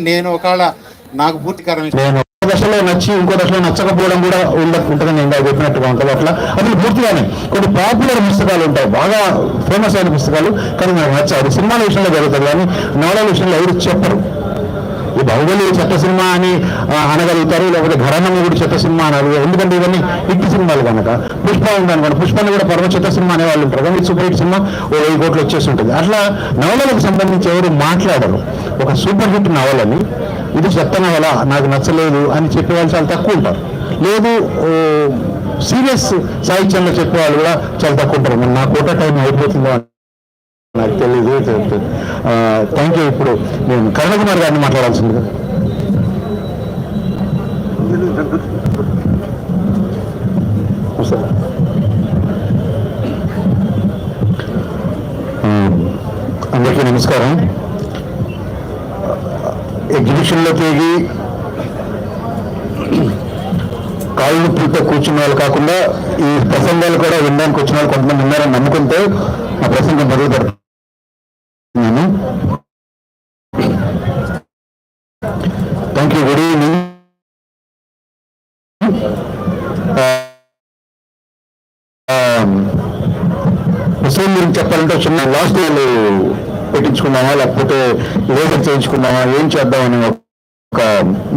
నేను ఒకవేళ నాకు పూర్తికరం నేను ఒక దశలో నచ్చి ఇంకో దశలో నచ్చకపోవడం కూడా ఉంటుందని నేను చెప్పినట్టుగా ఉంటుంది. అట్లా అసలు పూర్తిగానే కొన్ని పాపులర్ పుస్తకాలు ఉంటాయి, బాగా ఫేమస్ అయిన పుస్తకాలు, కానీ నాకు నచ్చాయి. సినిమాల విషయంలో జరుగుతుంది కానీ నవలల విషయంలో ఎవరు చెప్పరు. ఈ బాహుబలి చెత్త సినిమా అని అనగలుగుతారు, లేకపోతే ఘరానా కూడా చెత్త సినిమా అన్నారు. ఎందుకంటే ఇవన్నీ హిట్ సినిమాలు కనుక. పుష్ప ఉందనుకోండి, పుష్పాన్ని కూడా పరమ చెత్త సినిమా అనే వాళ్ళు ఉంటారు, కానీ సూపర్ హిట్ సినిమా 1000 కోట్లు వచ్చేసి ఉంటుంది. అట్లా నవలకు సంబంధించి ఎవరు మాట్లాడరు. ఒక సూపర్ హిట్ నవలని ఇది చెత్త నవల, నాకు నచ్చలేదు అని చెప్పేవాళ్ళు చాలా తక్కువ ఉంటారు. లేదు సీరియస్ సాహిత్యంలో చెప్పేవాళ్ళు కూడా చాలా తక్కువ ఉంటారు. నా కోట టైం అయిపోతుందో నాకు తెలియదు. Thank you. ఇప్పుడు నేను కరుణకుమార్ గారిని మాట్లాడాల్సిందిగా. అందరికీ నమస్కారం. ఎగ్జిబిషన్లో తిరిగి కాళ్ళు నొప్పులతో కూర్చున్న వాళ్ళు కాకుండా ఈ ప్రసంగాలు కూడా వినడానికి వచ్చిన వాళ్ళు కొంతమంది ఉన్నారని నమ్ముకుంటే ఆ ప్రసంగం మొదలు పెడతాను. Thank you. Good evening. విషయం గురించి చెప్పాలంటే చిన్న లాస్ట్ ఇయర్లు పెట్టించుకుందామా లేకపోతే లేజర్ చేయించుకుందామా ఏం చేద్దామని ఒక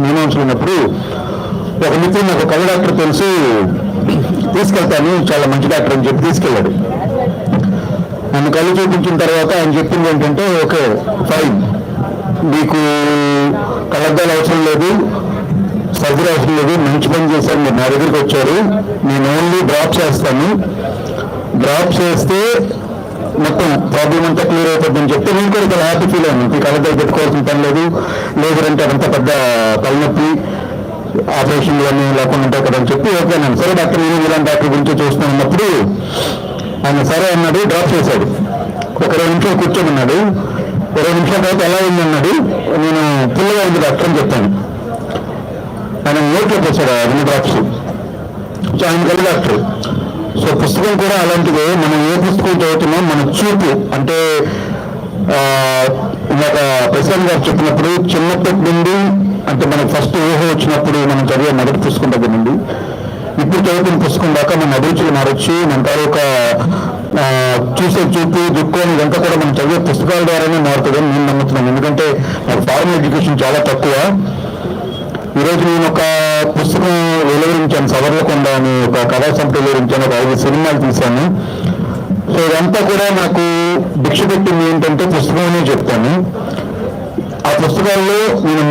మీమాంసలు ఉన్నప్పుడు ఒక మిత్రుడు నాకు కళ్ళ డాక్టర్ తెలుసు, తీసుకెళ్తాను, చాలా మంచి డాక్టర్ అని చెప్పి తీసుకెళ్ళాడు. ఆయన కళ్ళు చూపించిన తర్వాత ఆయన చెప్పింది ఏంటంటే, ఓకే ఫైన్, మీకు కళ్ళద్దాలు అవసరం లేదు, సర్జరీ అవసరం లేదు, మంచి పని చేశారు, మీరు నా దగ్గరికి వచ్చారు, నేను ఓన్లీ డ్రాప్ చేస్తాను, డ్రాప్ చేస్తే మొత్తం ప్రాబ్లం అంతా క్లియర్ అవుతుందని చెప్తే నేను కూడా చాలా హ్యాపీ ఫీల్ అయ్యాను. మీకు కళ్ళద్దాలు పెట్టుకోవాల్సిన పని లేదు, లేదంటే అదంతా పెద్ద తలనొప్పి, ఆపరేషన్లు అన్నీ లేకుండా ఉంటాయి కదా అని చెప్పి ఓకే అన్నాను. సరే డాక్టర్, నేను ఇలాంటి డాక్టర్ గురించి చూస్తూ ఉన్నప్పుడు ఆయన సరే అన్నాడు, డ్రాప్ చేశాడు. ఒక 20 నిమిషాలు కూర్చోమన్నాడు. 20 నిమిషాల తర్వాత ఎలా ఉంది అన్నాడు. నేను పుల్లగా ఉంది డాక్టర్ అని చెప్పాను. ఆయన నోట్లో పోసాడు 2 డ్రాప్స్. సో ఆయన కలి డాక్టర్. సో పుస్తకం కూడా అలాంటిదే. మనం ఏ పుస్తకం చదువుతున్నాం, మన చూపు అంటే ఇందాక ప్రసాద్ గారు చెప్పినప్పుడు చిన్నప్పటి నుండి అంటే మనకు ఫస్ట్ ఊహ వచ్చినప్పుడు మనం చదివే మొదటి పుస్తకం దగ్గర నుండి ఇప్పుడు చదువుతున్న పుస్తకం దాకా మన అభిరుచులు మారొచ్చు, మన తాలూక చూసే చూపు దుఃఖం ఇదంతా కూడా మనం చదివే పుస్తకాల ద్వారానే మారుతుందని నేను నమ్ముతున్నాను. ఎందుకంటే నాకు ఫార్మల్ ఎడ్యుకేషన్ చాలా తక్కువ. ఈరోజు నేను ఒక పుస్తకం వెలువరించాను, సవర్లకొండ అని ఒక కథా సంస్థ వెలువరించాను, ఒక 5 సినిమాలు తీశాను. సో ఇదంతా కూడా నాకు భిక్ష పెట్టింది ఏంటంటే పుస్తకం అనే చెప్తాను. ఆ పుస్తకాల్లో నేను